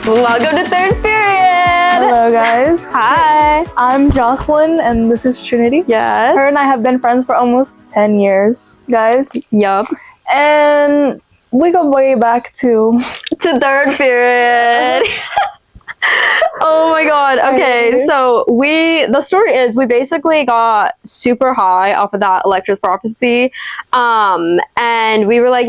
Welcome to Third Period! Hello guys. Hi! I'm Jocelyn and this is Trinity. Yes? Her and I have been friends for almost 10 years, guys. Yup. And we go way back to Third Period! Oh my god. Okay, so the story is we basically got super high off of that Elektra's prophecy. And we were like,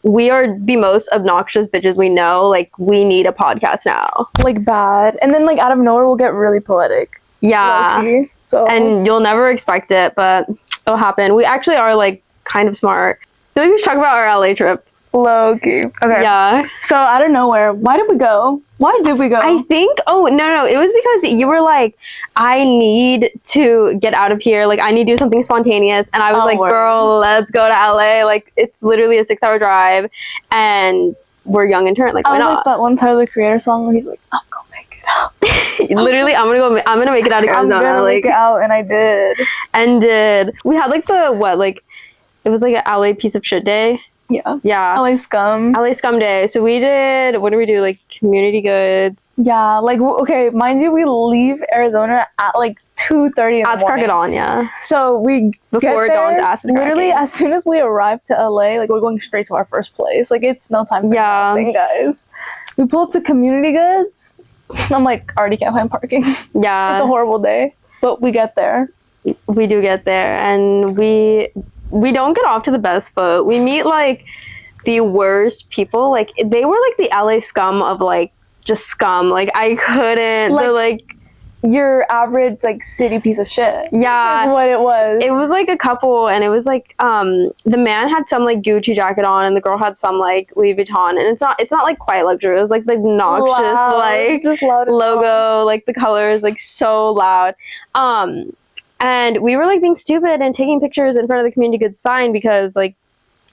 we are the most obnoxious bitches we know. Like, we need a podcast now. like bad. And then like out of nowhere we'll get really poetic. Yeah. Low-key. So And you'll never expect it, but it'll happen. We actually are like kind of smart. I feel like we should talk about our LA trip. low key. Okay. Yeah. So out of nowhere, why did we go? I think, no, it was because you were like, I need to get out of here. Like, I need to do something spontaneous. And I was like, word. girl, let's go to LA. Like, it's literally a 6-hour drive. And we're young and turnt. Like, why I was not? like that one Tyler the Creator song where he's like, I'm gonna make it out. Literally, I'm gonna make it out of Arizona. I'm gonna make it out, and I did. We had like it was like an LA piece of shit day. Yeah. Yeah. LA scum. LA scum day. So we did, what did we do? Like community goods. Yeah, like, okay, mind you, we leave Arizona at like 2:30 in the morning. Let's crack it on, yeah. So we Before get there, Dawn's ass is literally cracking. as soon as we arrive to LA, like we're going straight to our first place. Like it's no time for Yeah. nothing, guys. We pull up to community goods. I'm like, already can't find parking. Yeah. It's a horrible day, but we get there. We do get there, and we don't get off to the best foot. We meet like the worst people. Like they were like the LA scum of like just scum. Like I couldn't. Like- They're like Your average like city piece of shit. yeah. That's what it was. It was like a couple, and it was like the man had some like Gucci jacket on, and the girl had some like Louis Vuitton, and it's not like quite luxury. It was like the obnoxious Loud. like just loud and loud. logo, like the colors, like so loud. And we were like being stupid and taking pictures in front of the community goods sign because like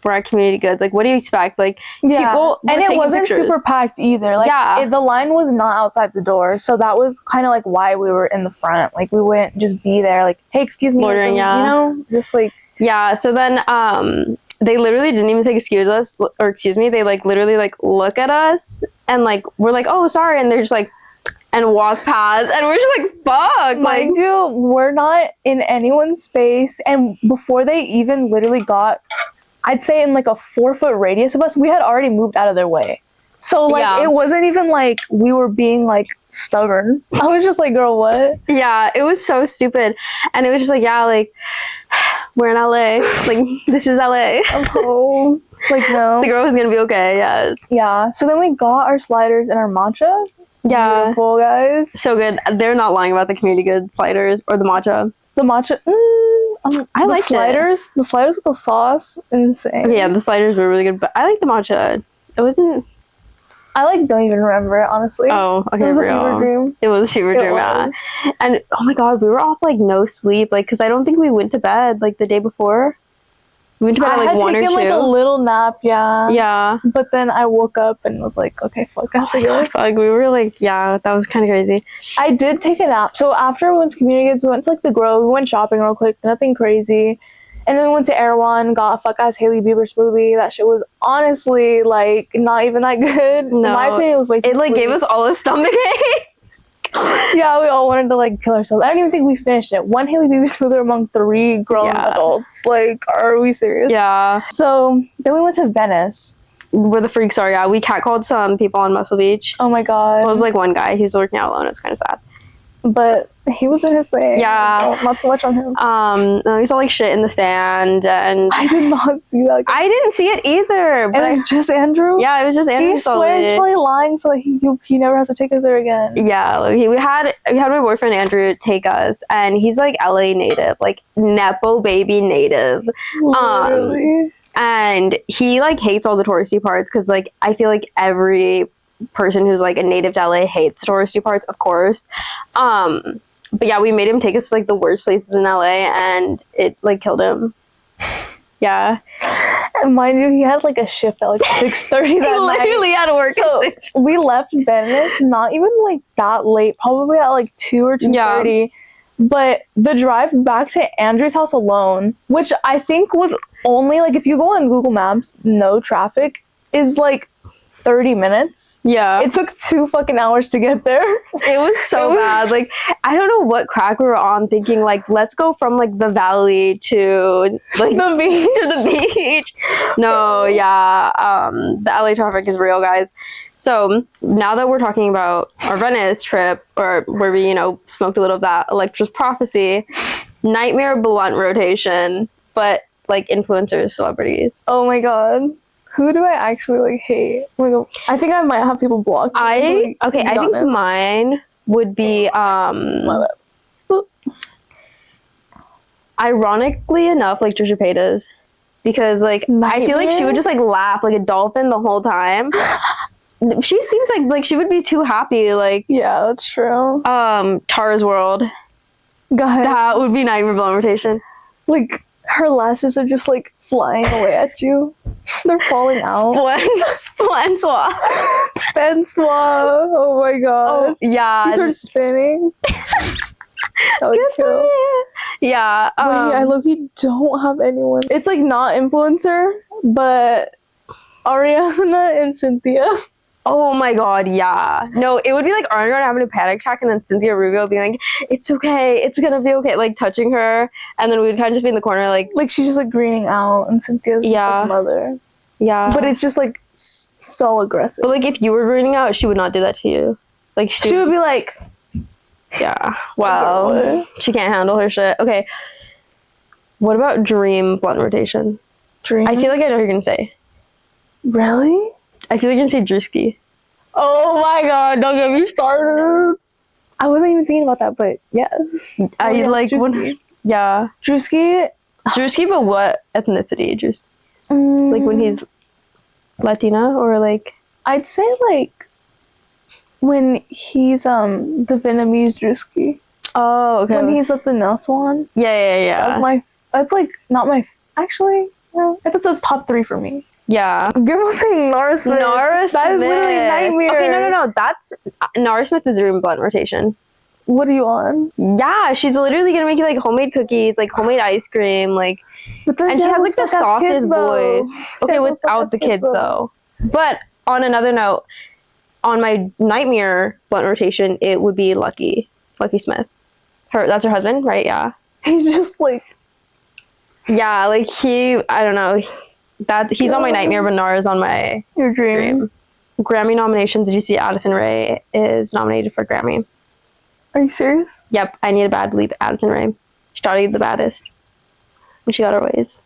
we're at community goods. Like, what do you expect? Like, Yeah, people were and it taking wasn't pictures. super packed either. Like, Yeah. the line was not outside the door, so that was kind of like why we were in the front. Like, we wouldn't just be there, like, hey, excuse me, Loitering, yeah. you know, just like Yeah. So then, they literally didn't even say excuse me. They like literally like look at us and like we're like, oh, sorry, and they're just like, and walk past, and we're just like, fuck. Like, mind you, we're not in anyone's space, and before they even literally got, I'd say in like a 4-foot radius of us, we had already moved out of their way. So like Yeah. it wasn't even like we were being like stubborn. I was just like, girl, what? yeah, it was so stupid, and it was just like, yeah, like we're in LA. Like this is LA. Oh, like no. The girl was gonna be okay. Yes. Yeah. So then we got our sliders and our matcha. Yeah. Beautiful, guys. So good. They're not lying about the community goods sliders or the matcha. The matcha. I liked it. sliders. The sliders with the sauce, insane. Yeah, the sliders were really good, but I like the matcha. It wasn't. Don't even remember it, honestly. Oh, okay, it was a real. fever dream. It was a fever It dream, yeah. was. And oh my god, we were off like no sleep, like because I don't think we went to bed like the day before. We went to bed I at like had 1 or 2. taken like a little nap, yeah. Yeah. But then I woke up and was like, okay, fuck, I have to go. Like we were like, yeah, that was kind of crazy. I did take a nap. So after we went to community goods, we went to like the Grove. We went shopping real quick, nothing crazy. And then we went to Erewhon, got a fuck ass Hailey Bieber smoothie. That shit was honestly like not even that good. In my opinion, it was way too It like sweet. gave us all a stomach ache. Yeah, we all wanted to like kill ourselves. I don't even think we finished it. One Hailey Bieber smoothie among 3 grown Yeah. adults. Like, are we serious? Yeah. So then we went to Venice. Where the freaks are, yeah. We catcalled some people on Muscle Beach. Oh my god. It was like one guy, he's working out alone. It's kind of sad. But he was in his thing. Yeah. Not too much on him. No, we saw like shit in the stand, and I did not see that. I didn't see it either. But And it was just Andrew? yeah, it was just Andrew. He swears he's probably lying so like, he never has to take us there again. Yeah, like, we had my boyfriend Andrew take us, and he's like LA native, like nepo baby native. Literally. And he like hates all the touristy parts because like I feel like every person who's like a native to LA hates touristy parts, of course. But yeah, we made him take us to like the worst places in LA, and it like killed him. Yeah, And mind you, he had like a shift at like 6:30 that he night. literally had to work. So at 6. we left Venice not even like that late, probably at like 2 or 2:30. But the drive back to Andrew's house alone, which I think was only like if you go on Google Maps, no traffic, is like 30 minutes. Yeah. It took 2 fucking hours to get there. It was so bad. Like, I don't know what crack we were on thinking, like, let's go from, like, the valley to, like, The beach. to the beach. No, yeah. The LA traffic is real, guys. So, now that we're talking about our Venice trip, or where we, smoked a little of that Elektra's Prophecy, nightmare blunt rotation, but, like, influencers, celebrities. Oh my god. Who do I actually, like, hate? Oh my god. I think I might have people blocked. I think mine would be, My bad. ironically enough, like Trisha Paytas, because like I feel like she would just like laugh like a dolphin the whole time. She seems like she would be too happy. Like, yeah, that's true. Tara's World. God, That would be nightmare blunt rotation. like her lashes are just like flying away at you. They're falling out. Splenswa. Spensois. Oh my god. Oh yeah. He started spinning. That would Good for kill. you. Yeah. Wait, I low-key don't have anyone. It's like not influencer, but Ariana and Cynthia. Oh my god, yeah. No, it would be like Ariana having a panic attack and then Cynthia Rubio being like, it's okay, it's gonna be okay, like touching her, and then we'd kind of just be in the corner like she's just like greening out and Cynthia's just like mother. Yeah. But it's just like so aggressive. But like if you were greening out, she would not do that to you. Like she would be like, yeah, well, she can't handle her shit. Okay. What about dream blunt rotation? Dream? I feel like I know what you're gonna say. Really? I feel like you're gonna say Drewski. Oh my god, don't get me started. I wasn't even thinking about that, but yes. I like when, yeah. Drewski, but what ethnicity? Drewski? Like when he's Latina or like? I'd say like when he's the Vietnamese Drewski. Oh, okay. When he's at the nail salon. Yeah. That's like not my. Actually, no. I think that's top 3 for me. Yeah. You're saying Nara Smith. That is literally a nightmare. Okay, no. That's Nara Smith is dream blunt rotation. What are you on? Yeah, she's literally gonna make you like homemade cookies, like homemade ice cream, like, and she has like the softest voice. Okay, without the kids though. But on another note, on my nightmare blunt rotation, it would be Lucky Smith. That's her husband, right? Yeah. He's just like. Yeah, like I don't know. He's on my nightmare, but Nara's on my your dream. Grammy nominations. Did you see Addison Rae is nominated for Grammy? Are you serious? Yep, I need a bad believe Addison Rae. She thought the baddest when she got her ways.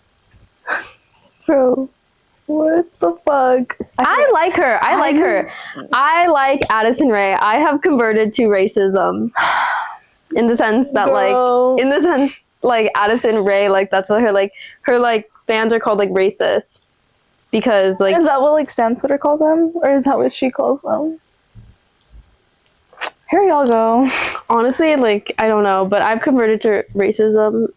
Bro, what the fuck? I like her. I like Addison Rae. I have converted to racism in the sense that like Addison Rae, like that's what her fans are called like racist because like. Is that what like Sam Twitter calls them, or is that what she calls them? Here y'all go. Honestly, like I don't know, but I've converted to racism.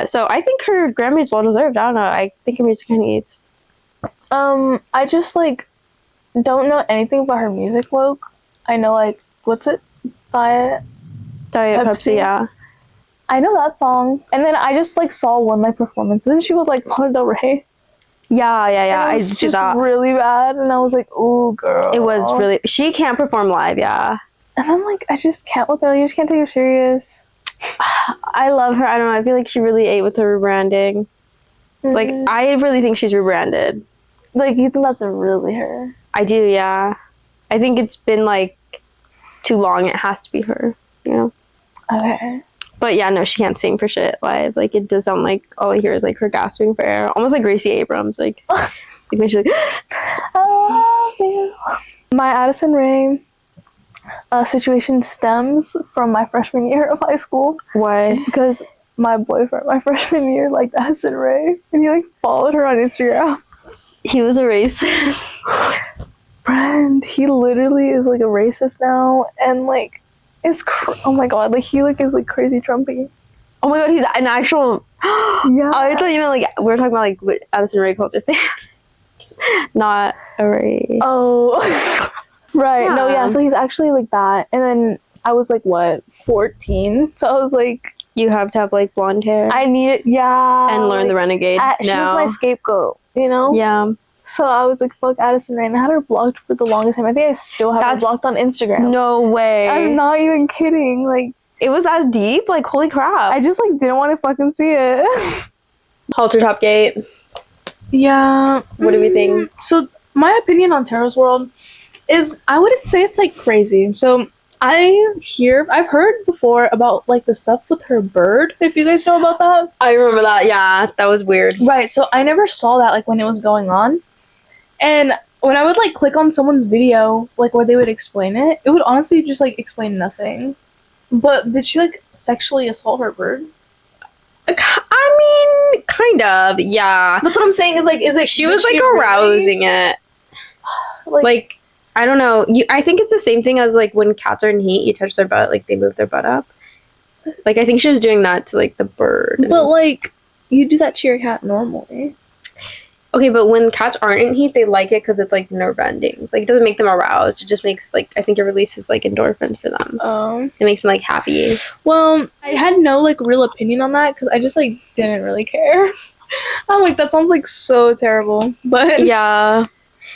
So I think her Grammy is well deserved. I don't know. I think her music kind of eats. I just like don't know anything about her music, Loke. I know like what's it? Diet Pepsi, yeah. I know that song, and then I just like saw one live performance. Wasn't she with like Lana Del Rey? Yeah. I see that. Really bad, and I was like, "Ooh, girl." It was really. She can't perform live, yeah. And I'm like, I just can't with her. You just can't take her serious. I love her. I don't know. I feel like she really ate with her rebranding. Mm-hmm. Like I really think she's rebranded. Like you think that's really her? I do, yeah. I think it's been like too long. It has to be her, you know. Okay. But yeah, no, she can't sing for shit live. Like it does sound like all I hear is like her gasping for air, almost like Gracie Abrams. Like when she's like, "I love you." My Addison Rae situation stems from my freshman year of high school. Why? Because my boyfriend, my freshman year, liked Addison Rae, and he like followed her on Instagram. He was a racist. Friend, he literally is like a racist now, and like. Oh my god, like he like is like crazy Trumpy. Oh my god, he's an actual. Yeah. I thought you meant like we were talking about like what Addison Rae culture fan. Not a Rae. Oh, right. Yeah. No, yeah. So he's actually like that, and then I was like what 14, so I was like, you have to have like blonde hair. I need it, yeah, and learn the renegade. She was my scapegoat, you know. Yeah. So I was like, fuck Addison Rae, and I had her blocked for the longest time. I think I still have her blocked on Instagram. No way. I'm not even kidding. Like, it was as deep? Like, holy crap. I just, like, didn't want to fucking see it. Halter Top Gate. Yeah. What do we think? So, my opinion on Tara's World is, I wouldn't say it's, like, crazy. So, I've heard before about, like, the stuff with her bird, if you guys know about that. I remember that, yeah. That was weird. Right, so I never saw that, like, when it was going on. And when I would, like, click on someone's video, like, where they would explain it, it would honestly just, like, explain nothing. But did she, like, sexually assault her bird? I mean, kind of, yeah. That's what I'm saying, is it... She was, like, arousing it. Like, I don't know. I think it's the same thing as, like, when cats are in heat, you touch their butt, like, they move their butt up. Like, I think she was doing that to, like, the bird. But, like, you do that to your cat normally. Okay, but when cats aren't in heat, they like it because it's, like, nerve-ending. It's, like, it doesn't make them aroused. It just makes, like, I think it releases, like, endorphins for them. Oh. It makes them, like, happy. Well, I had no, like, real opinion on that because I just, like, didn't really care. I'm like, that sounds, like, so terrible. But... yeah.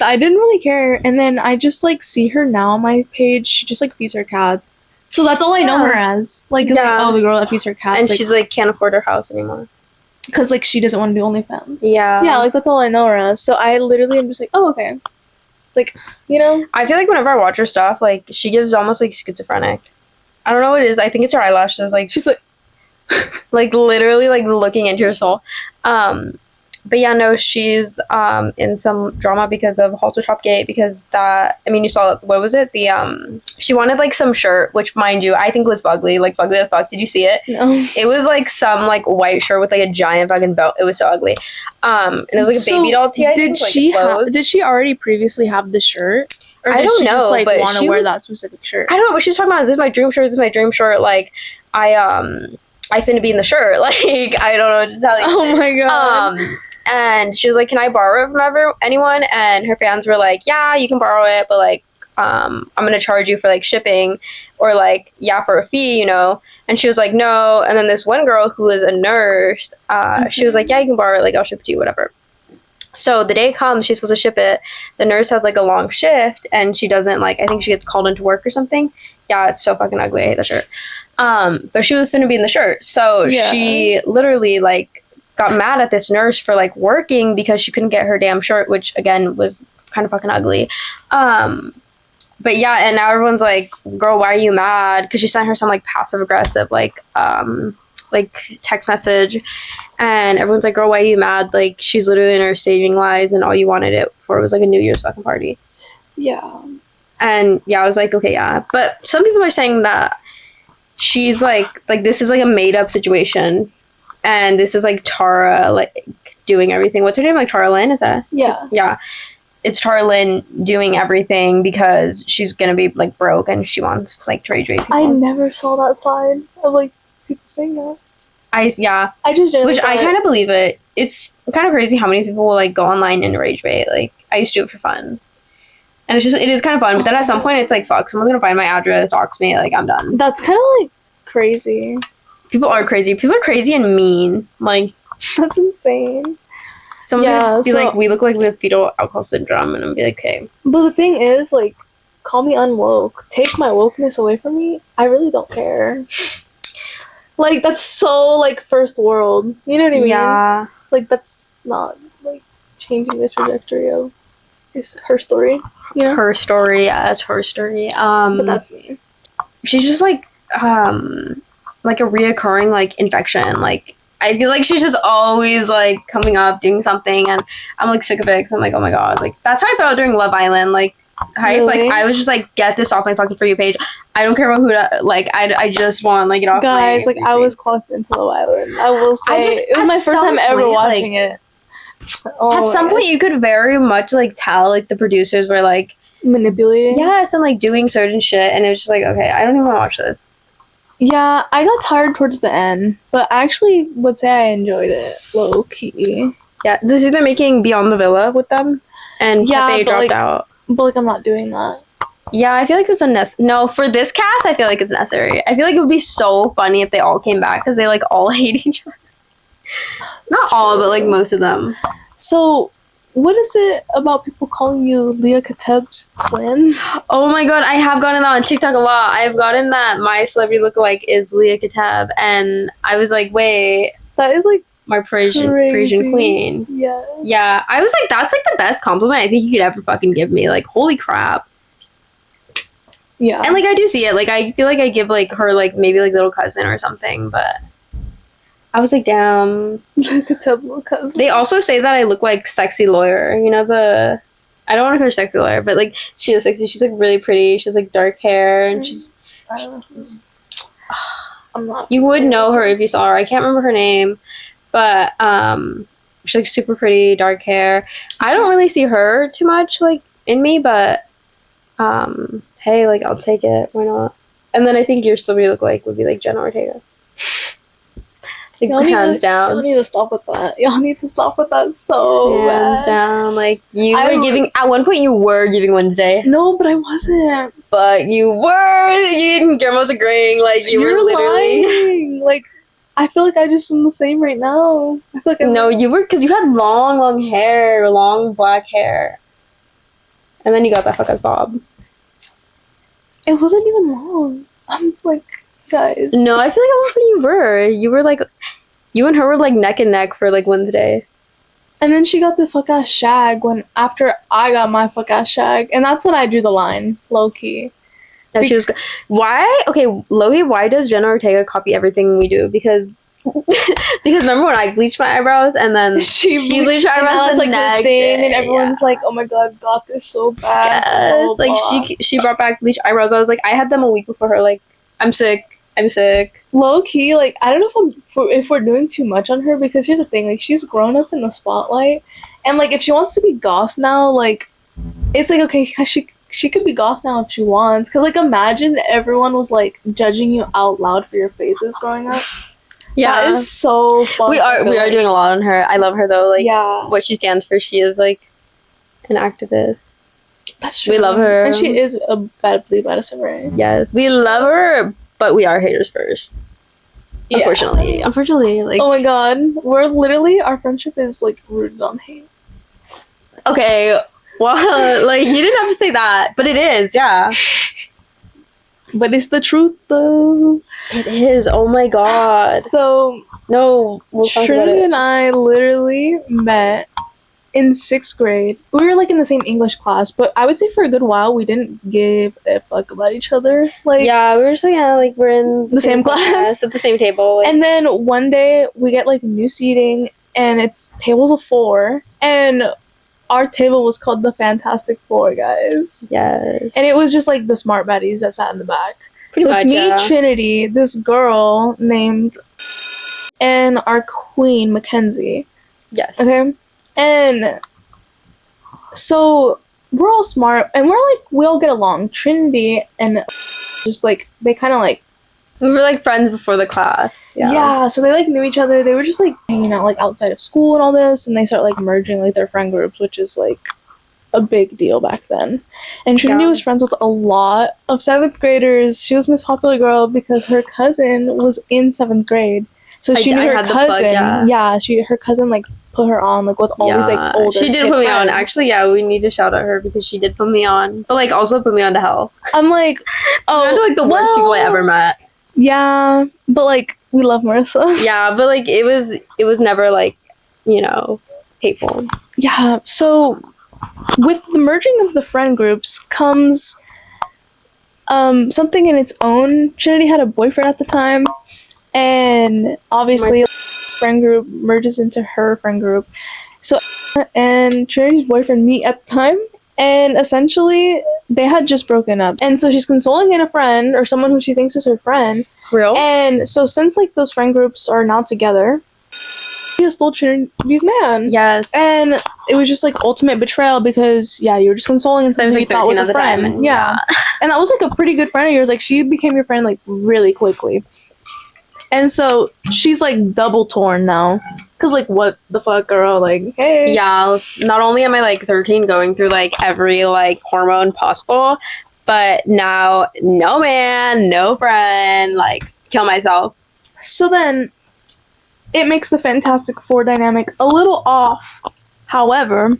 I didn't really care, and then I just, like, see her now on my page. She just, like, feeds her cats. So that's all I know her as. Like, like, oh, the girl that feeds her cats. And like, she's, like, can't afford her house anymore. Because, like, she doesn't want to do OnlyFans. Yeah. Yeah, like, that's all I know her as. So I literally am just like, oh, okay. Like, you know? I feel like whenever I watch her stuff, like, she gives almost, like, schizophrenic. I don't know what it is. I think it's her eyelashes. Like, She's like... like, literally, like, looking into your soul. But yeah, no, she's in some drama because of Halter Top Gate, because that, I mean, you saw, what was it? She wanted, like, some shirt, which, mind you, I think was ugly, like, ugly as fuck. Did you see it? No. It was, like, some, like, white shirt with, like, a giant fucking belt. It was so ugly. And it was, like, a baby doll tee, I think. Did she already previously have the shirt? Or I don't know, just, like, but want to wear that specific shirt? I don't know, but she was talking about, this is my dream shirt, this is my dream shirt, like, I finna be in the shirt, like, I don't know what to tell you. Oh my god. And she was like, can I borrow it from anyone? And her fans were like, yeah, you can borrow it, but, like, I'm going to charge you for, like, shipping, or, like, yeah, for a fee, you know? And she was like, no. And then this one girl who was a nurse, she was like, yeah, you can borrow it, like, I'll ship it to you, whatever. So the day comes, she's supposed to ship it. The nurse has, like, a long shift, and she doesn't, like, I think she gets called into work or something. Yeah, it's so fucking ugly. I hate that shirt. But she was going to be in the shirt. So she literally, like, got mad at this nurse for, like, working because she couldn't get her damn shirt, which, again, was kind of fucking ugly. But yeah, and now everyone's like, girl, why are you mad? Because she sent her some, like, passive aggressive, like, text message, and everyone's like, girl, why are you mad? Like, she's literally in her saving lives, and all you wanted it for was, like, a New Year's fucking party. Yeah. And yeah, I was like, okay, yeah. But some people are saying that she's like this is, like, a made up situation. And this is, like, Tara, like, doing everything. What's her name? Like, Tara Lynn? Is that? Yeah. Yeah. It's Tara Lynn doing everything because she's gonna be, like, broke and she wants, like, to rage people. I never saw that side of, like, people saying that. I just didn't. Which I kind of believe it. It's kind of crazy how many people will, like, go online and rage bait. Like, I used to do it for fun. And it is kind of fun. But then at some point, it's like, fuck, someone's gonna find my address, dox me, like, I'm done. That's kind of, like, crazy. People are crazy. People are crazy and mean. Like, that's insane. Someone's gonna be like, we look like we have fetal alcohol syndrome, and I'm be like, okay. But the thing is, like, call me unwoke. Take my wokeness away from me. I really don't care. Like, that's so, like, first world. You know what I mean? Yeah. Like, that's not, like, changing the trajectory of her story. You know? Her story, yes, her story. But that's me. She's just, like a reoccurring, like, infection. Like, I feel like she's just always, like, coming up, doing something, and I'm, like, sick of it, because I'm like, oh my god. Like, that's how I felt during Love Island. Like, really? Like, I was just like, get this off my fucking For You page. I don't care about who to, like, I just want, like, it off guys, my like, I was clocked into Love Island. I will say, it was my first time ever watching it. At some point, you could very much, like, tell, like, the producers were, like, manipulating? Yes, and, like, doing certain shit, and it was just like, okay, I don't even want to watch this. Yeah, I got tired towards the end, but I actually would say I enjoyed it, low-key. Yeah, this is they're making Beyond the Villa with them, and Pepe dropped out. But, like, I'm not doing that. Yeah, I feel like it's no, for this cast, I feel like it's necessary. I feel like it would be so funny if they all came back, because they, like, all hate each other. Not all, but, like, most of them. So, what is it about people calling you Leah Kateb's twin? Oh my god, I have gotten that on TikTok a lot. I've gotten that my celebrity lookalike is Leah Kateb, and I was like, wait, That is like my Parisian crazy. queen. Yeah. Yeah, I was like, that's like the best compliment I think you could ever fucking give me. Like, holy crap. Yeah. And like, I do see it. Like, I feel like I give like her like maybe like little cousin or something, but I was like, damn. Leah Kateb little cousin. They also say that I look like sexy lawyer. You know the. I don't want to call her sexy lawyer, but like she is sexy. She's like really pretty. She has like dark hair, and she's. I'm not. You would know her if you saw her. I can't remember her name, but she's like super pretty, dark hair. I don't really see her too much like in me, but hey, like I'll take it. Why not? And then I think your celebrity look like would be like Jenna Ortega. Like, hands down. Y'all need to stop with that. Y'all need to stop with that so Hands bad. down. Like you were giving at one point you were giving Wednesday. No, but I wasn't. But you were. You Guillermo's agreeing. Like you You're were literally. lying. Like I feel like I just am the same right now. I feel like No, you were because you had long hair, long black hair, and then you got that fuck ass bob. It wasn't even long. I'm like, guys. No, I feel like almost when you were. You were like, you and her were like neck and neck for like Wednesday. And then she got the fuck ass shag after I got my fuck ass shag, and that's when I drew the line, low key. No, she was. Why? Okay, Logie. Why does Jenna Ortega copy everything we do? Because remember when I bleached my eyebrows and then she bleached her eyebrows and and like the thing, and everyone's like, "Oh my god, got this so bad." Yes, like she brought back bleached eyebrows. I was like, I had them a week before her. Like, I'm sick. Low key, like I don't know if we're doing too much on her, because here's the thing, like she's grown up in the spotlight, and like if she wants to be goth now, like it's like okay, she could be goth now if she wants, because like imagine everyone was like judging you out loud for your faces growing up. Yeah, that is so fun. We are doing a lot on her. I love her though. Like what she stands for, she is like an activist. That's true. We love her, and she is a bad blue medicine, right? Yes, we love her. But we are haters first. Yeah. Unfortunately, like. Oh my god, our friendship is like rooted on hate. Okay, well, like you didn't have to say that, but it is, yeah. But it's the truth, though. It is. Oh my god. So no, we'll talk about Trinity it. and I literally met in 6th grade. We were like in the same English class, but I would say for a good while we didn't give a fuck about each other. Like yeah, we were just like like we're in the same class at the same table. Like. And then one day we get like new seating, and it's tables of 4, and our table was called the Fantastic Four, guys. Yes. And it was just like the smart baddies that sat in the back. Pretty much, it's me, Trinity, this girl named, and our queen, Mackenzie. Yes. Okay. And so we're all smart, and we all get along. Trinity and just like they kind of like we were like friends before the class. Yeah, so they like knew each other. They were just like hanging out like outside of school and all this, and they start like merging like their friend groups, which is like a big deal back then. And Trinity was friends with a lot of 7th graders. She was most popular girl because her cousin was in 7th grade. So she knew her cousin. Her cousin like put her on like with all these like older. She did put me friends. on. Actually, yeah, we need to shout out her because she did put me on, but like also put me on to hell. I'm like, like the worst people I ever met. Yeah, but like we love Marissa. Yeah, but like it was never like hateful. Yeah. So with the merging of the friend groups comes something in its own. Trinity had a boyfriend at the time. And obviously, friend group merges into her friend group. So, and Trinity's boyfriend meet at the time, and essentially, they had just broken up. And so she's consoling in a friend, or someone who she thinks is her friend. Real? And so since, like, those friend groups are now together, she stole Trinity's man. Yes. And it was just, like, ultimate betrayal because, yeah, you were just consoling someone you thought was a friend. And, yeah. And that was, like, a pretty good friend of yours. Like, she became your friend, like, really quickly. And so she's like double torn now. Cause like what the fuck, girl? Like, hey. Yeah, not only am I like 13 going through like every like hormone possible, but now no man, no friend, like kill myself. So then it makes the Fantastic Four dynamic a little off. However,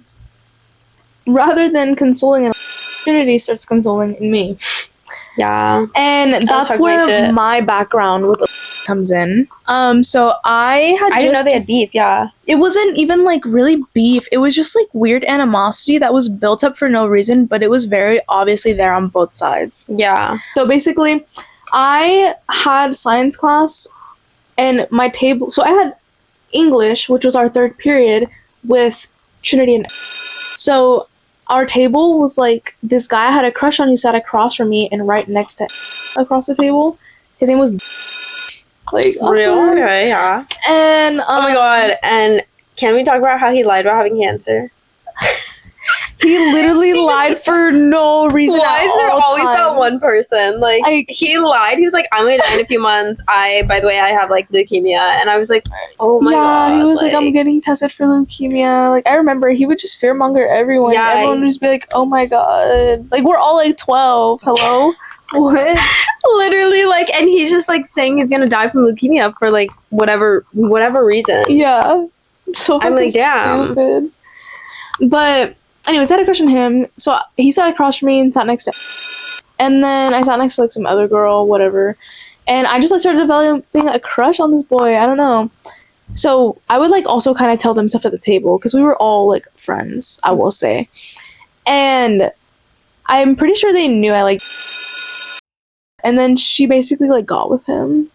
rather than consoling in Trinity starts consoling in me. Yeah. And that's where my background with comes in. So I didn't know they had beef. Yeah. It wasn't even like really beef. It was just like weird animosity that was built up for no reason, but it was very obviously there on both sides. Yeah. So basically, I had science class and my table, so I had English, which was our third period, with Trinity and so our table was like, this guy I had a crush on who sat across from me and right next to across the table. His name was like real. Okay, yeah. And oh my god! And can we talk about how he lied about having cancer? He literally lied for no reason. Why is there always that one person? Like he lied. He was like, "I'm gonna die in a few months. By the way, I have like leukemia." And I was like, "Oh my god!" Yeah, he was like, "I'm getting tested for leukemia." Like I remember, he would just fearmonger everyone. Yeah, everyone would just be like, "Oh my god!" Like we're all like 12. Hello. What? Literally, like, and he's just like saying he's gonna die from leukemia for like whatever reason. Yeah. So I'm like, damn. Stupid. But anyways, I had a crush on him, so he sat across from me and sat next to him. And then I sat next to like some other girl, whatever. And I just like started developing a crush on this boy. I don't know. So I would like also kind of tell them stuff at the table because we were all like friends, I will say. And I'm pretty sure they knew I like. And then she basically like got with him.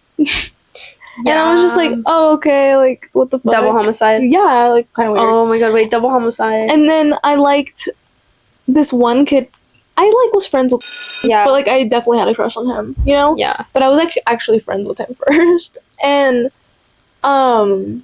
Yeah. And I was just like, oh, okay, like, what the fuck? Double homicide? Yeah, like, kind of weird. Oh my god, wait, double homicide. And then I liked this one kid. I, like, was friends with yeah. But, like, I definitely had a crush on him, you know? Yeah. But I was actually friends with him first. And, I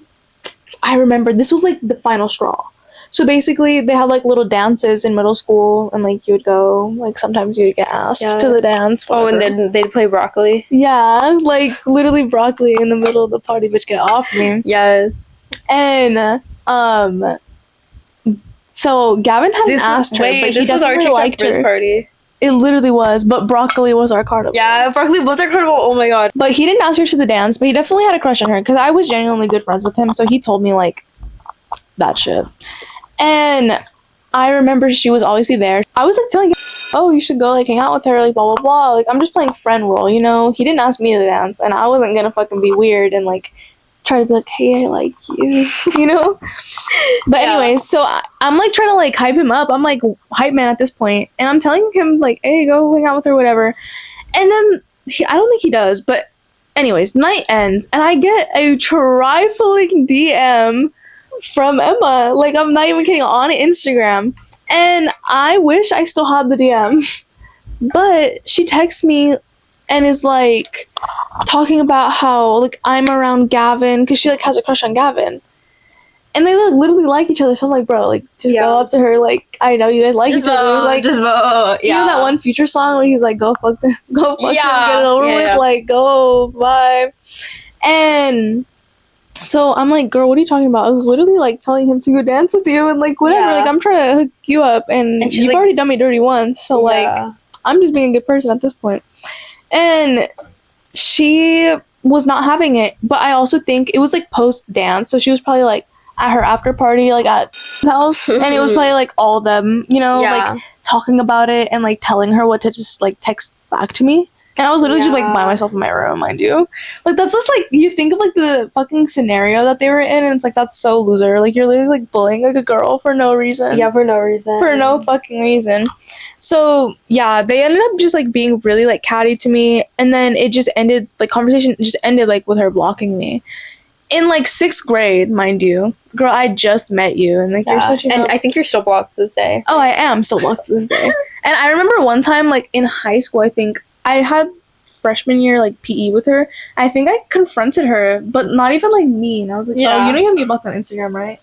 remember this was, like, the final straw. So basically, they had like little dances in middle school, and like you would go, like sometimes you would get asked to the dance. Whatever. Oh, and then they'd play broccoli. Yeah, like literally broccoli in the middle of the party, bitch, get off me. Yes. And so Gavin hadn't asked her, but he definitely liked her. Party. It literally was, but broccoli was our carnival. Yeah, broccoli was our carnival. Oh my god. But he didn't ask her to the dance, but he definitely had a crush on her because I was genuinely good friends with him, so he told me like that shit. And I remember she was obviously there. I was like telling him, oh, you should go like hang out with her, like blah blah blah. Like I'm just playing friend role, you know? He didn't ask me to dance, and I wasn't gonna fucking be weird and like try to be like, hey, I like you, you know? But anyways, so I'm like trying to like hype him up. I'm like hype man at this point, and I'm telling him like, hey, go hang out with her, whatever. And then I don't think he does, but anyways, night ends, and I get a trifling DM from Emma. Like, I'm not even kidding, on Instagram. And I wish I still had the DM. But she texts me and is like talking about how like I'm around Gavin because she like has a crush on Gavin. And they like literally like each other. So I'm like, bro, like just go up to her. Like, I know you guys like each other. Like, just vote. You know that one Future song where he's like, go fuck them, go fuck them, get it over with. Like, go, bye. And so I'm like, girl, what are you talking about? I was literally like telling him to go dance with you and like whatever. Like I'm trying to hook you up, and you've like, already done me dirty once. So like, I'm just being a good person at this point. And she was not having it, but I also think it was like post dance, so she was probably like at her after party, like at house, and it was probably like all of them, you know, like talking about it and like telling her what to just like text back to me. And I was literally just, like, by myself in my room, mind you. Like, that's just, like, you think of, like, the fucking scenario that they were in, and it's, like, that's so loser. Like, you're literally, like, bullying, like, a girl for no reason. Yeah, for no reason. For no fucking reason. So, yeah, they ended up just, like, being really, like, catty to me. And then it just ended, like, conversation just ended, like, with her blocking me. In, like, 6th grade, mind you. Girl, I just met you. And, like, you're such a... And I think you're still blocked to this day. Oh, I am still blocked to this day. And I remember one time, like, in high school, I think... I had freshman year like PE with her. I think I confronted her, but not even like mean. I was like, oh, you know you have me blocked on Instagram, right?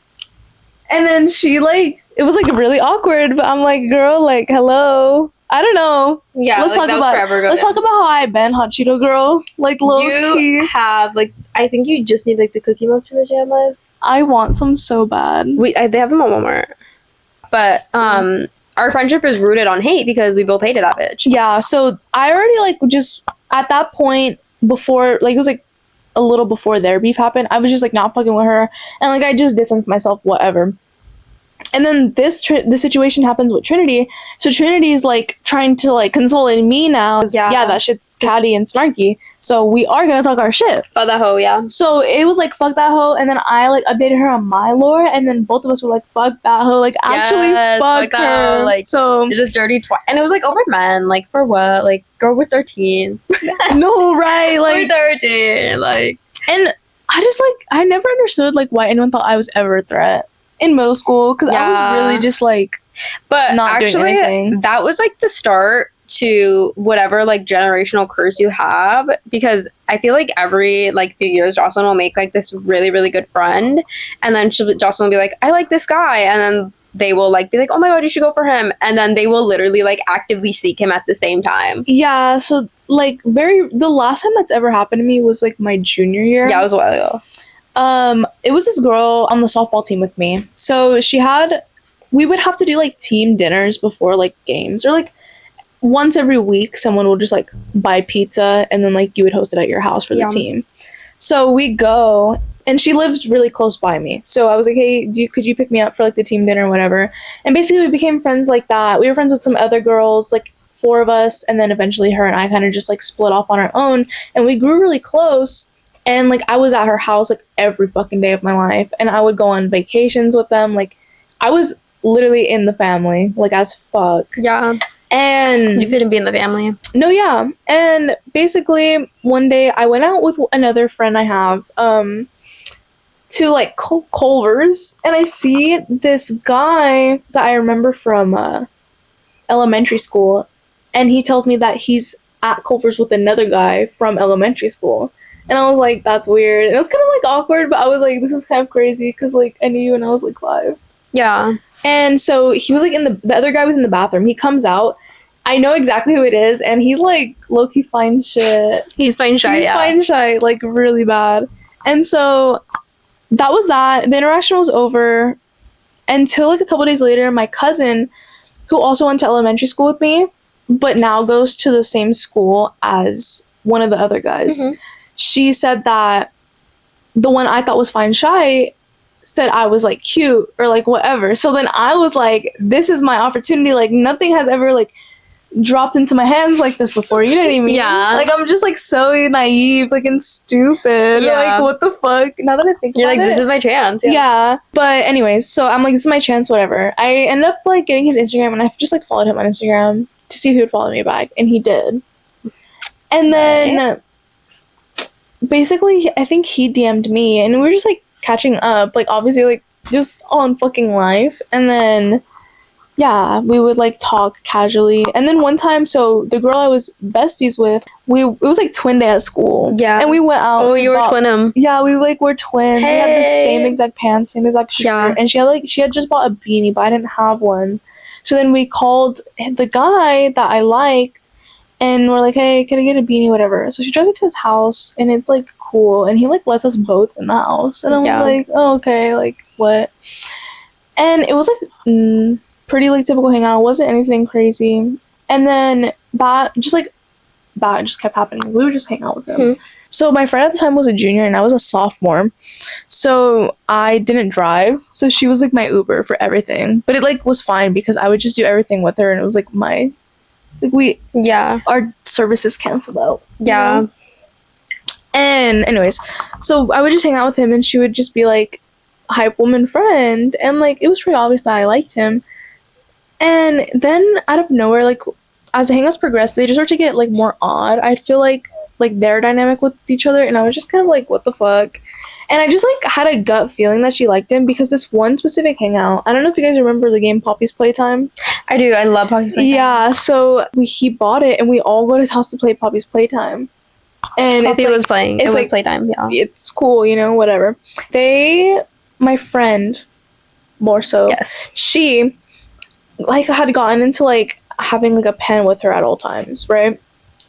And then she like, it was like really awkward, but I'm like, girl, like, hello. I don't know. Yeah, let's talk about how I been hot Cheeto girl. Like, low key. Have like, I think you just need like the Cookie Monster pajamas. I want some so bad. They have them at Walmart, but our friendship is rooted on hate because we both hated that bitch. Yeah, so I already like just at that point before, like, it was like a little before their beef happened, I was just like not fucking with her, and like I just distanced myself, whatever. And then this situation happens with Trinity. So Trinity's like trying to like console me now. Yeah, that shit's catty and snarky. So we are gonna talk our shit. Fuck that hoe, yeah. So it was like fuck that hoe, and then I like updated her on my lore, and then both of us were like fuck that hoe, like actually fuck her. Like so it is dirty twice, and it was like over men. Like for what? Like girl, we're 13. No, right? Like we're 13. Like, and I just like I never understood like why anyone thought I was ever a threat in middle school, because I was really just like, but not actually doing anything. That was like the start to whatever like generational curse you have, because I feel like every like few years Jocelyn will make like this really really good friend, and then Jocelyn will be like, I like this guy, and then they will like be like, oh my god, you should go for him, and then they will literally like actively seek him at the same time. Yeah, so like the last time that's ever happened to me was like my junior year. Yeah, it was a while ago. It was this girl on the softball team with me. So we would have to do like team dinners before like games, or like once every week someone will just like buy pizza, and then like you would host it at your house for the team. So we go, and she lives really close by me. So I was like, hey, could you pick me up for like the team dinner or whatever? And basically we became friends like that. We were friends with some other girls, like 4 of us, and then eventually her and I kind of just like split off on our own, and we grew really close. And like I was at her house like every fucking day of my life, and I would go on vacations with them. Like I was literally in the family, like as fuck. Yeah. And you couldn't be in the family. No, yeah. And basically one day I went out with another friend I have to like Culver's, and I see this guy that I remember from elementary school, and he tells me that he's at Culver's with another guy from elementary school. And I was like, that's weird. And it was kind of like awkward, but I was like, this is kind of crazy, because like I knew you when I was like 5. Yeah. And so he was like the other guy was in the bathroom. He comes out. I know exactly who it is, and he's like low-key fine shit. He's fine shy. He's fine shy, like really bad. And so that was that. The interaction was over until like a couple days later, my cousin, who also went to elementary school with me, but now goes to the same school as one of the other guys. Mm-hmm. She said that the one I thought was fine shy said I was like cute or like whatever. So then I was like, this is my opportunity. Like nothing has ever like dropped into my hands like this before. You know what I mean? Yeah. Like I'm just like so naive, like and stupid. Yeah. Like what the fuck? Now that I think you're about like, it, this is my chance. Yeah. But anyways, so I'm like, this is my chance, whatever. I ended up like getting his Instagram, and I just like followed him on Instagram to see if he would follow me back, and he did. And then basically I think he DM'd me, and we were just like catching up, like obviously like just on fucking life. And then yeah, we would like talk casually. And then one time, so the girl I was besties with, it was like twin day at school. Yeah. And we went out. Oh, you were twinim. Yeah, we like were twins. Hey. We had the same exact pants, same exact shirt. Yeah. And she had just bought a beanie, but I didn't have one. So then we called the guy that I liked, and we're like, hey, can I get a beanie, whatever. So she drives it to his house, and it's like cool, and he like lets us both in the house. And I was like, oh, okay, like what? And it was like pretty like typical hangout. It wasn't anything crazy. And then that just kept happening. We would just hang out with him. Mm-hmm. So my friend at the time was a junior, and I was a sophomore. So I didn't drive. So she was like my Uber for everything. But it like was fine, because I would just do everything with her, and it was like our services canceled out. Yeah. You know? And anyways, so I would just hang out with him, and she would just be like, hype woman friend. And like it was pretty obvious that I liked him. And then out of nowhere, like as the hangouts progressed, they just started to get like more odd. I feel like their dynamic with each other, and I was just kind of like, what the fuck? And I just like had a gut feeling that she liked him, because this one specific hangout, I don't know if you guys remember the game Poppy's Playtime. I do. I love Poppy's Playtime. Yeah, so he bought it, and we all go to his house to play Poppy's Playtime. And Poppy was playing. It was like playtime. Yeah, it's cool, you know, whatever. My friend, more so. Yes. She like had gotten into like having like a pen with her at all times, right?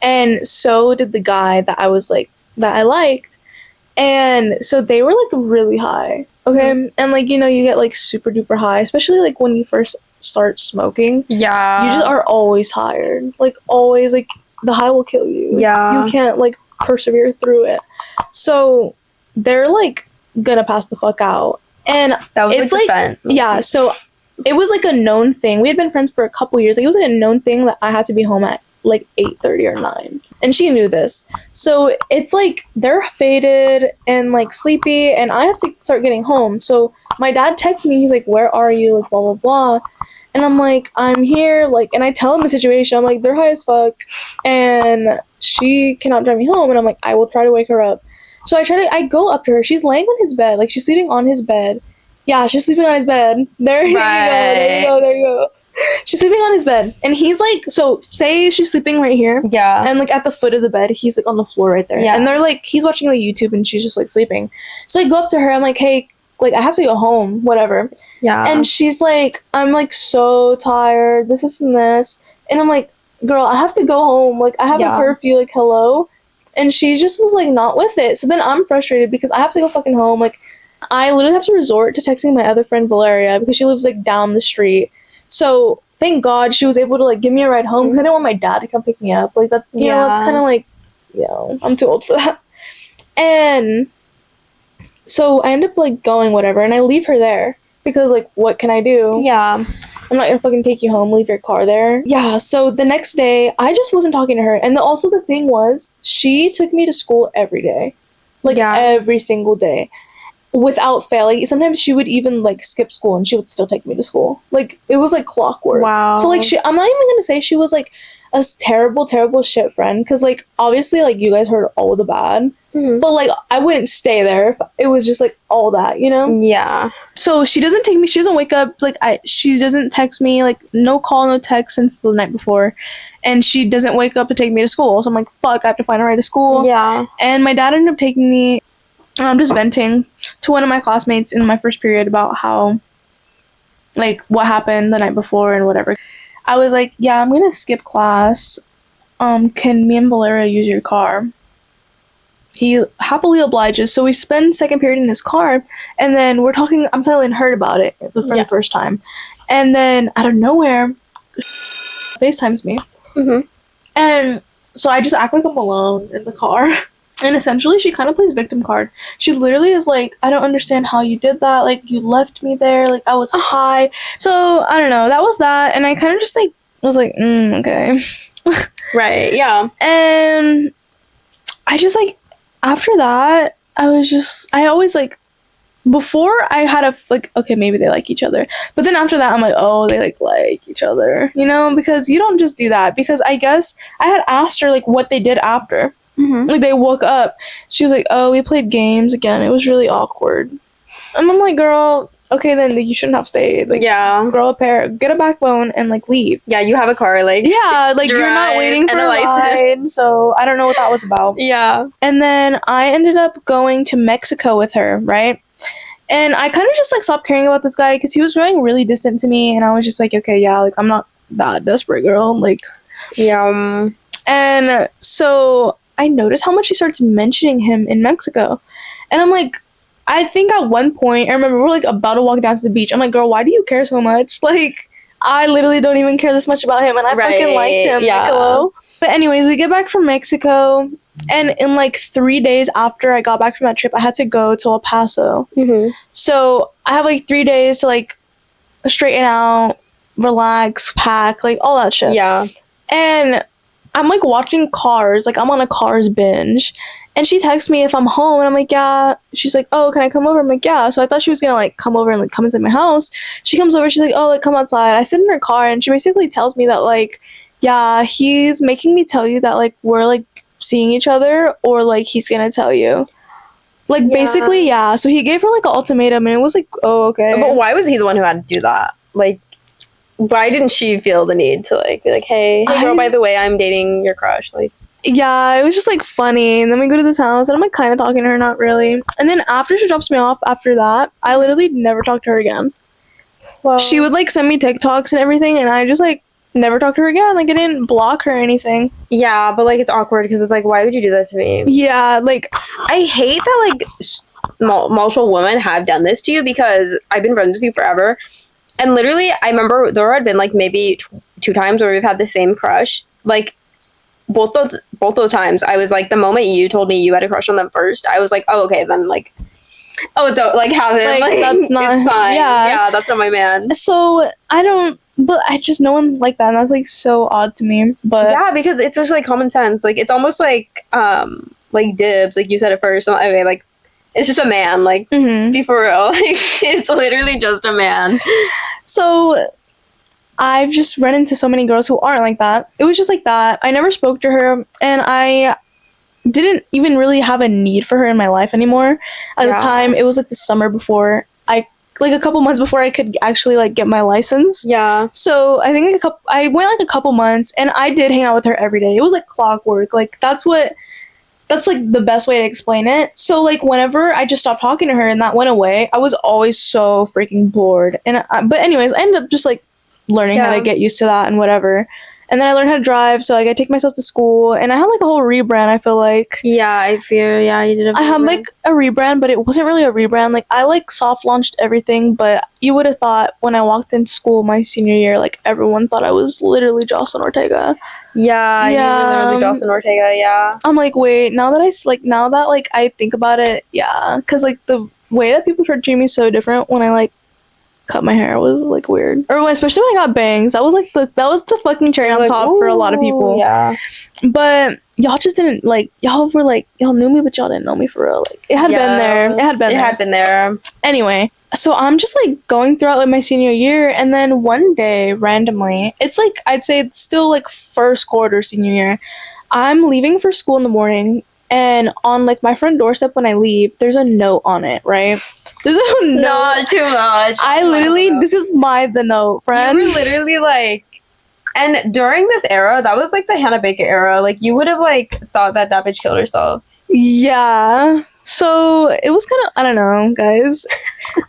And so did the guy that I liked. And so they were like really high, okay? Mm-hmm. And like, you know, you get like super duper high, especially like when you first start smoking. Yeah. You just are always tired. Like always, like the high will kill you. Yeah. You can't like persevere through it. So they're like gonna pass the fuck out. And that was it's like yeah, so it was like a known thing. We had been friends for a couple years. Like, it was like a known thing that I had to be home at like 8:30 or 9. And she knew this. So it's like they're faded and like sleepy, and I have to start getting home. So my dad texts me, he's like, "Where are you?" Like, blah blah blah. And I'm like, "I'm here." Like, and I tell him the situation. I'm like, "They're high as fuck and she cannot drive me home." And I'm like, "I will try to wake her up." So I go up to her. She's laying on his bed. Like, she's sleeping on his bed. Yeah, she's sleeping on his bed. There you go. There you go. There you go. She's sleeping on his bed. And he's like, so say she's sleeping right here. Yeah. And like at the foot of the bed, he's like on the floor right there. Yeah. And they're like, he's watching like YouTube and she's just like sleeping. So I go up to her. I'm like, "Hey, like I have to go home, whatever." Yeah. And she's like, "I'm like so tired. This and this." And I'm like, "Girl, I have to go home. Like, I have a curfew. Like, hello." And she just was like not with it. So then I'm frustrated because I have to go fucking home. Like, I literally have to resort to texting my other friend Valeria because she lives like down the street. So thank God she was able to like give me a ride home because I didn't want my dad to come pick me up. Like, that, you know, that's kind of like, you know, I'm too old for that. And so I end up like going whatever, and I leave her there because like, what can I do? Yeah. I'm not gonna fucking take you home, leave your car there. Yeah, so the next day, I just wasn't talking to her. And also the thing was, she took me to school every day. Like, every single day. Without fail. Like, sometimes she would even, like, skip school and she would still take me to school. Like, it was, like, clockwork. Wow. So, like, I'm not even gonna say she was, like, a terrible, terrible shit friend. Because, like, obviously, like, you guys heard all the bad. Mm-hmm. But, like, I wouldn't stay there if it was just, like, all that, you know? Yeah. So she doesn't take me, she doesn't wake up, like, she doesn't text me, like, no call, no text since the night before. And she doesn't wake up to take me to school. So I'm like, fuck, I have to find a ride to school. Yeah. And my dad ended up taking me, I'm just venting to one of my classmates in my first period about how, like, what happened the night before and whatever. I was like, "Yeah, I'm gonna skip class. Can me and Valeria use your car?" He happily obliges. So we spend second period in his car, and then I'm telling her about it for the first time. And then out of nowhere, FaceTimes me. Mm-hmm. And so I just act like I'm alone in the car. And essentially, she kind of plays victim card. She literally is like, "I don't understand how you did that. Like, you left me there. Like, I was high." So, I don't know. That was that. And I kind of just, like, was like, okay. Right, yeah. And I just, like, after that, I always, like, before I had okay, maybe they like each other. But then after that, I'm like, oh, they, like each other. You know? Because you don't just do that. Because I guess I had asked her, like, what they did after. Mm-hmm. Like, they woke up. She was like, "Oh, we played games again. It was really awkward." And I'm like, "Girl, okay, then you shouldn't have stayed. Like, grow a pair, get a backbone, and, like, leave." Yeah, you have a car, like... Yeah, like, you're not waiting for a ride, so I don't know what that was about. Yeah. And then I ended up going to Mexico with her, right? And I kind of just, like, stopped caring about this guy because he was growing really distant to me, and I was just like, okay, yeah, like, I'm not that desperate, girl. Like, yeah. And so I noticed how much she starts mentioning him in Mexico. And I'm like, I think at one point, I remember we're, like, about to walk down to the beach. I'm like, "Girl, why do you care so much? Like, I literally don't even care this much about him, and I fucking liked him." Yeah. Like, hello? But anyways, we get back from Mexico, and in, like, 3 days after I got back from that trip, I had to go to El Paso. Mm-hmm. So I have, like, 3 days to, like, straighten out, relax, pack, like, all that shit. Yeah. And I'm, like, watching Cars. Like, I'm on a Cars binge. And she texts me if I'm home, and I'm like, "Yeah." She's like, "Oh, can I come over?" I'm like, "Yeah." So I thought she was gonna, like, come over and, like, come inside my house. She comes over, she's like, "Oh, like, come outside." I sit in her car, and she basically tells me that, like, "Yeah, he's making me tell you that, like, we're, like, seeing each other, or, like, he's gonna tell you." Like, basically, yeah. So he gave her, like, an ultimatum, and it was like, oh, okay. But why was he the one who had to do that? Like, why didn't she feel the need to, like, be like, hey girl, by the way, I'm dating your crush? Like, yeah, it was just, like, funny. And then we go to this house, and I'm, like, kind of talking to her, not really. And then after she drops me off, after that, I literally never talked to her again. Well, she would, like, send me TikToks and everything, and I just, like, never talked to her again. Like, I didn't block her or anything. Yeah, but, like, it's awkward because it's like, why would you do that to me? Yeah, like, I hate that, like, multiple women have done this to you because I've been friends with you forever. And literally, I remember there had been, like, maybe 2 times where we've had the same crush. Like, both those times, I was like, the moment you told me you had a crush on them first, I was like, oh, okay, then, like, Oh, don't like have him. Like, that's not- It's fine. yeah. Yeah, that's not my man. So I don't. But I just no one's like that, and that's like so odd to me. But Yeah, because it's just like common sense. Like it's almost like dibs. Like you said it first. So, anyway, like it's just a man. Like mhm. be for real. Like it's literally just a man. So I've just run into so many girls who aren't like that. It was just like that. I never spoke to her, and I didn't even really have a need for her in my life anymore. At Yeah. the time, it was like the summer before like a couple months before I could actually like get my license. Yeah. So I think I went like a couple months, and I did hang out with her every day. It was like clockwork. Like that's like the best way to explain it. So like whenever I just stopped talking to her and that went away, I was always so freaking bored. And but anyways, I ended up just like learning how to Yeah. get used to that and whatever. And then I learned how to drive, so like I take myself to school, and I had like a whole rebrand. I feel like Yeah, I fear. Yeah, you did. I had like a rebrand, but it wasn't really a rebrand. Like I like soft launched everything, but you would have thought when I walked into school my senior year, like everyone thought I was literally Jocelyn Ortega. Yeah, Yeah. you were literally Jocelyn Ortega. Yeah. I'm like, wait, now that like I think about it, yeah, because like the way that people started treating me so different when I like cut my hair was like weird, especially when I got bangs. That was like that was the fucking cherry on Like, top for a lot of ooh, people. Yeah. But y'all just didn't like y'all were like y'all knew me, but y'all didn't know me for real. Like it had been there. It had been. It there. had been there. Anyway, so I'm just like going throughout like my senior year, and then one day randomly, it's like I'd say it's still like first quarter senior year. I'm leaving for school in the morning, and on like my front doorstep when I leave, there's a note on it, right? There's a note. Not too much. I literally, this is the note, friend. You were literally like, and during this era, that was like the Hannah Baker era. Like you would have like thought that bitch killed herself. Yeah. So it was kind of, I don't know, guys.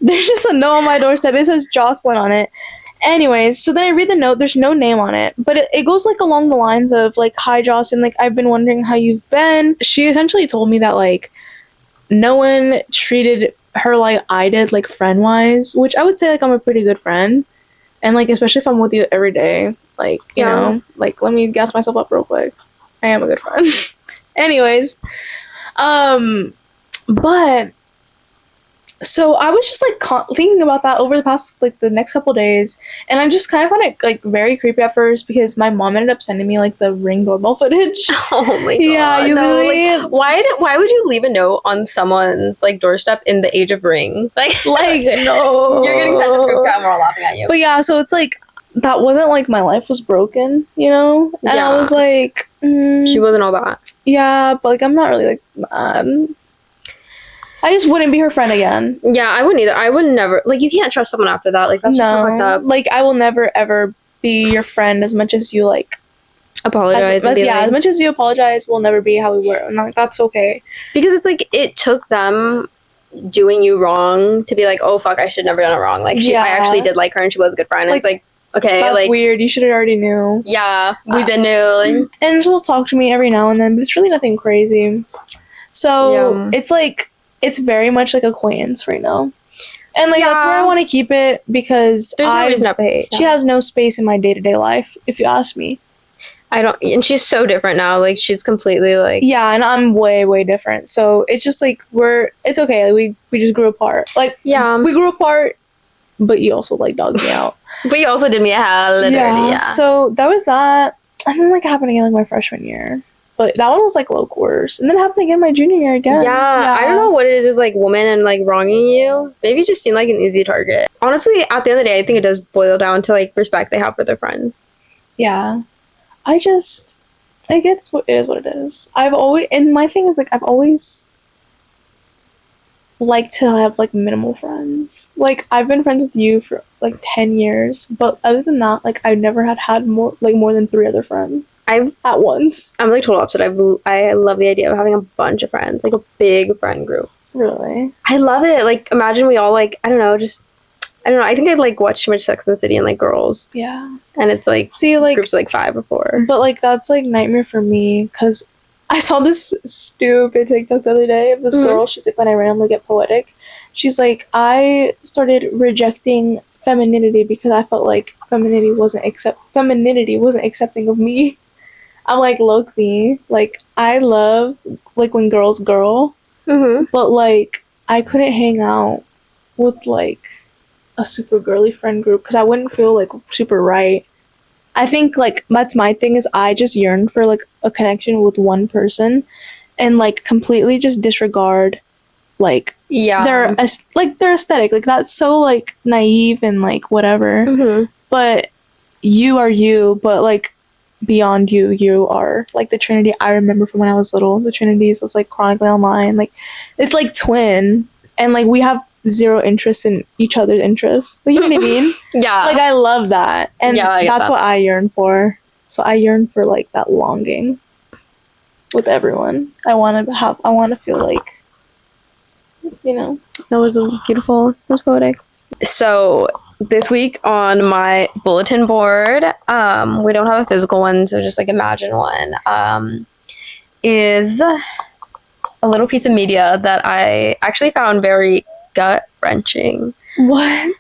There's just a note on my doorstep. It says Jocelyn on it. Anyways, so then I read the note. There's no name on it, but it goes like along the lines of like, "Hi, Jocelyn. Like I've been wondering how you've been." She essentially told me that like no one treated her like I did, like friend wise, which I would say like I'm a pretty good friend, and like especially if I'm with you every day, like you Yeah. know, like let me gas myself up real quick. I am a good friend. Anyways, but so I was just like thinking about that over the past like the next couple days, and I just kind of found it like very creepy at first because my mom ended up sending me like the Ring doorbell footage. Oh my god. Yeah, you no, literally- like, why would you leave a note on someone's like doorstep in the age of Ring? Like Like no, you're getting sent to the group chat and we're all laughing at you. But yeah, so it's like that wasn't like my life was broken, you know, and Yeah. I was like, She wasn't all that. yeah, but like I'm not really like mad. I just wouldn't be her friend again. Yeah, I wouldn't either. I would never like you can't trust someone after that. Like that's just so fucked No, up. like I will never ever be your friend as much as you like. Apologize. and be Yeah, like- as much as you apologize, we'll never be how we were, and like that's okay. because it's like it took them doing you wrong to be like, oh fuck, I should never done it wrong. Like Yeah. I actually did like her and she was a good friend. Like, It's like okay, That's like weird. You should have already knew. yeah, we been knew. Like, And she'll talk to me every now and then, but it's really nothing crazy. So Yeah. it's like it's very much like acquaintance right now, and like that's where I Yeah. want to keep it because there's no reason to hate. she has no space in my day-to-day life, if you ask me. I don't, and she's so different now. Like she's completely like Yeah, and I'm way different. So it's just like it's okay. Like, we just grew apart. Like yeah. we grew apart, but you also like dogged me out. But you also did me a hell, literally. Yeah. So that was that, and then like it happened again like my freshman year. But that one was like low worse, and then it happened again my junior year again. Yeah, I don't know what it is with like women and like wronging you. Maybe you just seem like an easy target. Honestly, at the end of the day, I think it does boil down to like respect they have for their friends. Yeah, I just like it is what it is. I've always, and my thing is like I've always liked to have like minimal friends. Like I've been friends with you for like 10 years, but other than that, like I've never had more than 3 other friends I'm at once. like total opposite. I love the idea of having a bunch of friends, like a big friend group. Really? I love it. Like imagine we all like I don't know. I think I'd like watch too much Sex and the City and like girls, Yeah. and it's like See, like, groups of, like 5 or 4. but like that's like nightmare for me because I saw this stupid TikTok the other day of this Mhm. girl. She's like, when I randomly get poetic, she's like, I started rejecting femininity because I felt like femininity wasn't accepting of me. I'm like, look me, like I love like when girls girl, Mm-hmm. but like I couldn't hang out with like a super girly friend group because I wouldn't feel like super right. I think like that's my thing is I just yearn for like a connection with one person and like completely just disregard like their aesthetic. Like that's so like naive and like whatever. Mm-hmm. But you are you, but like beyond you, you are like the Trinity I remember from when I was little. The Trinities was like chronically online. Like it's like twin and like we have zero interest in each other's interests. You know what I mean? Yeah. Like I love that. And that's what I yearn for. So I yearn for like that longing with everyone. I want to feel like, you know. That was beautiful. That was poetic. So this week on my bulletin board, we don't have a physical one, so just like imagine one, is a little piece of media that I actually found very gut-wrenching. What?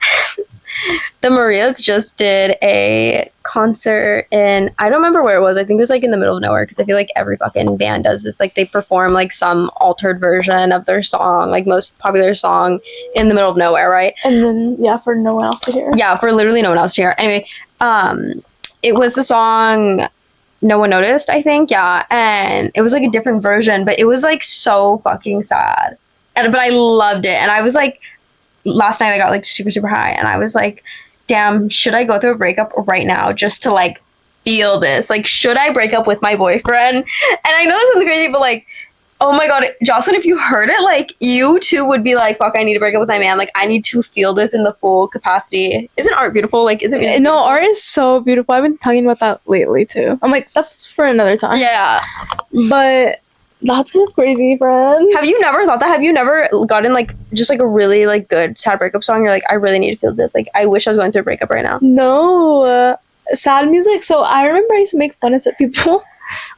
The Marias just did a concert in, I don't remember where it was. I think it was like in the middle of nowhere because I feel like every fucking band does this. Like they perform like some altered version of their song, like most popular song in the middle of nowhere, right? And then for no one else to hear. Yeah, for literally no one else to hear. Anyway, it was the song No One Noticed, I think. Yeah, and it was like a different version, but it was like so fucking sad. But I loved it, and I was like, last night I got like super, super high and I was like, damn, should I go through a breakup right now just to like feel this? Like, should I break up with my boyfriend? And I know this is crazy, but like, oh my God, Jocelyn, if you heard it, like you too would be like, fuck, I need to break up with my man. Like I need to feel this in the full capacity. Isn't art beautiful? Like, isn't it? No, art is so beautiful. I've been talking about that lately too. I'm like, that's for another time. Yeah. But that's kind of crazy, friend. Have you never thought that? Have you never gotten like just like a really like good sad breakup song? You're like, I really need to feel this. Like, I wish I was going through a breakup right now. No, sad music. So I remember I used to make fun of sad people.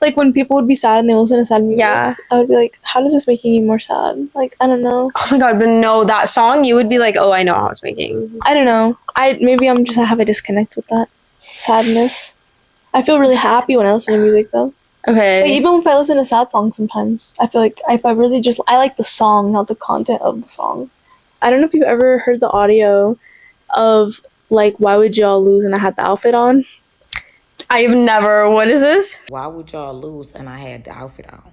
Like when people would be sad and they listen to sad music. Yeah. I would be like, how does this making you more sad? Like, I don't know. Oh my God, but no, that song you would be like, oh, I know how it's making. I don't know. I have a disconnect with that sadness. I feel really happy when I listen to music though. Okay. Like, even if I listen to sad songs sometimes, I feel like if I really just, I like the song, not the content of the song. I don't know if you've ever heard the audio of, like, Why Would Y'all Lose and I Had the Outfit on? I've never, what is this? Why would y'all lose and I had the outfit on?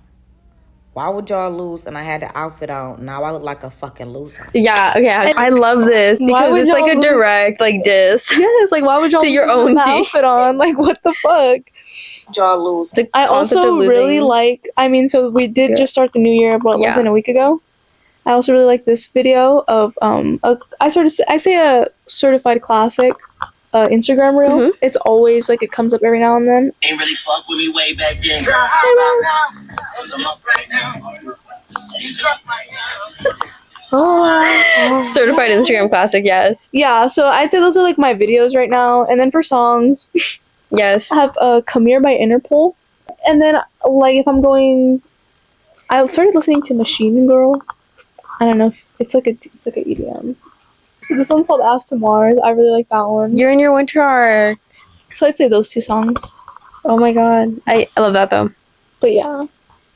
Why would y'all lose and I had the outfit on? Now I look like a fucking loser. Yeah, okay. I love this because it's like a direct, like, diss. Yeah, it's like, why would y'all to your own the outfit on? Like, what the fuck? Y'all lose. I also really like, so we did just start the new year, less than a week ago. I also really like this video of, I say a certified classic Instagram reel. Mm-hmm. It's always like it comes up every now and then. Ain't really fuck with me way back then. Girl, how about now? Certified Instagram classic, yes. Yeah, so I'd say those are like my videos right now. And then for songs, yes, I have Come Here by Interpol. And then like if I'm going, I started listening to Machine Girl. I don't know if it's like a EDM. So this one's called Ask to Mars. I really like that one. You're in your winter arc. So I'd say those two songs. Oh my God. I love that though. But yeah.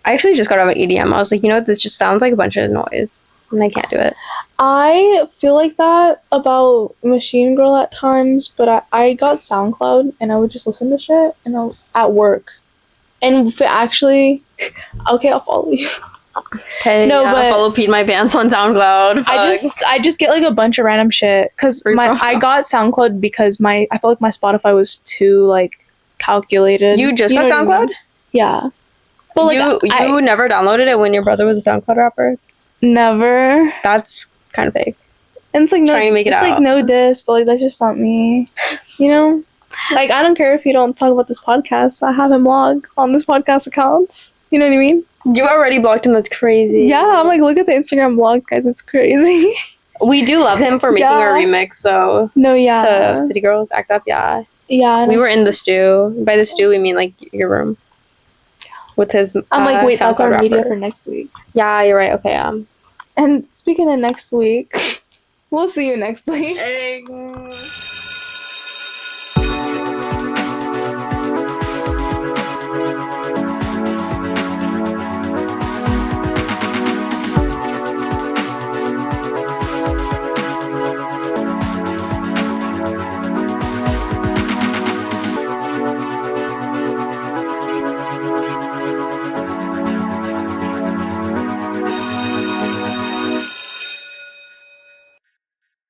I actually just got out of EDM. I was like, you know what? This just sounds like a bunch of noise. And I can't do it. I feel like that about Machine Girl at times, but I got SoundCloud and I would just listen to shit and at work. And if it actually... Okay, I'll follow you. Okay, no, but follow Pete My Pants on SoundCloud. I just get like a bunch of random shit because I got SoundCloud because I felt like my Spotify was too like calculated. You just got SoundCloud? I mean? Yeah, but like you never downloaded it when your brother was a SoundCloud rapper? Never. That's kind of fake. And it's like no, trying to make it it's out. Like no diss, but like that's just not me. You know, like I don't care if you don't talk about this podcast. I have him log on this podcast account. You know what I mean? You already blocked him. That's crazy. Yeah, I'm like, look at the Instagram blog, guys. It's crazy. We do love him for making our remix, so. No, yeah. To City Girls, Act Up, yeah. Yeah. We were in the stew. By the stew, we mean like your room. Yeah. With his. I'm like, wait, that's our rapper. media for next week. Yeah, you're right. Okay, And speaking of next week, we'll see you next week.